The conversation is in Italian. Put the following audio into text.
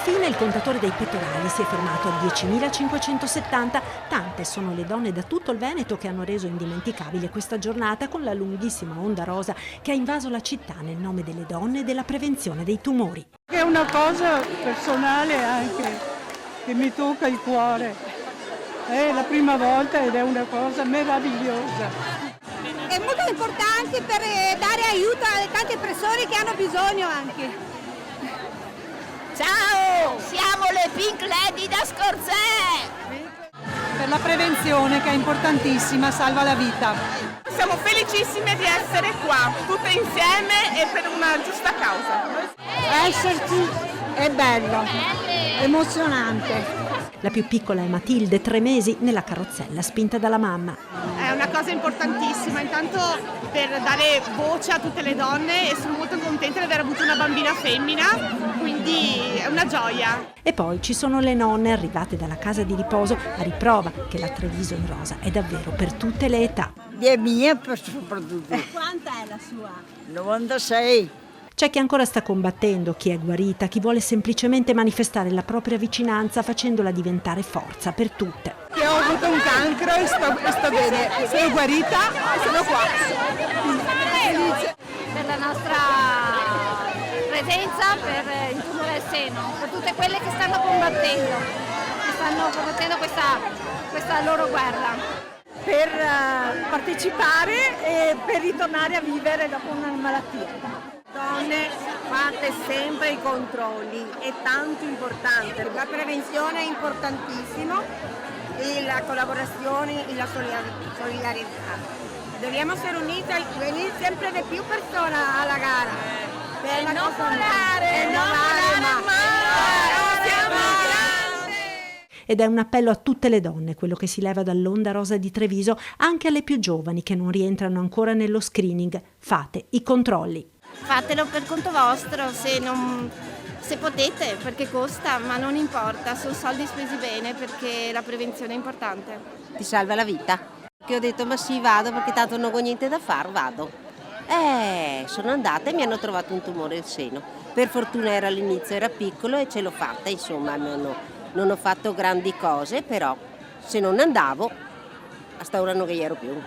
Infine il contatore dei pettorali si è fermato a 10.570. Tante sono le donne da tutto il Veneto che hanno reso indimenticabile questa giornata con la lunghissima onda rosa che ha invaso la città nel nome delle donne e della prevenzione dei tumori. È una cosa personale anche, che mi tocca il cuore. È la prima volta ed è una cosa meravigliosa. È molto importante per dare aiuto a tante persone che hanno bisogno anche. Ciao, siamo le Pink Lady da Scorzè! Per la prevenzione che è importantissima, salva la vita. Siamo felicissime di essere qua, tutte insieme e per una giusta causa. Esserci è bello, emozionante. La più piccola è Matilde, 3 mesi, nella carrozzella spinta dalla mamma. È una cosa importantissima, intanto per dare voce a tutte le donne e sono molto contenta di aver avuto una bambina femmina, quindi è una gioia. E poi ci sono le nonne arrivate dalla casa di riposo a riprova che la Treviso in rosa è davvero per tutte le età. È mia soprattutto. Quanta è la sua? 96. C'è chi ancora sta combattendo, chi è guarita, chi vuole semplicemente manifestare la propria vicinanza facendola diventare forza per tutte. Io ho avuto un cancro e sto bene. Sono guarita e sono qua. Felice. Per la nostra presenza, per il tumore al seno, per tutte quelle che stanno combattendo questa loro guerra. Per partecipare e per ritornare a vivere dopo una malattia. Donne, fate sempre i controlli, è tanto importante. La prevenzione è importantissima e la collaborazione e la solidarietà. Dobbiamo essere uniti, venire sempre di più persone alla gara. Per la non cosa- volare, e non non volare volare, mai. siamo grandi! Ed è un appello a tutte le donne, quello che si leva dall'onda rosa di Treviso, anche alle più giovani che non rientrano ancora nello screening. Fate i controlli. Fatelo per conto vostro, se potete, perché costa, ma non importa, sono soldi spesi bene perché la prevenzione è importante. Ti salva la vita. Che ho detto, ma sì, vado perché tanto non ho niente da fare, vado. Sono andata e mi hanno trovato un tumore al seno. Per fortuna all'inizio era piccolo e ce l'ho fatta, insomma, non ho fatto grandi cose, però se non andavo, a sta ora non che ero più.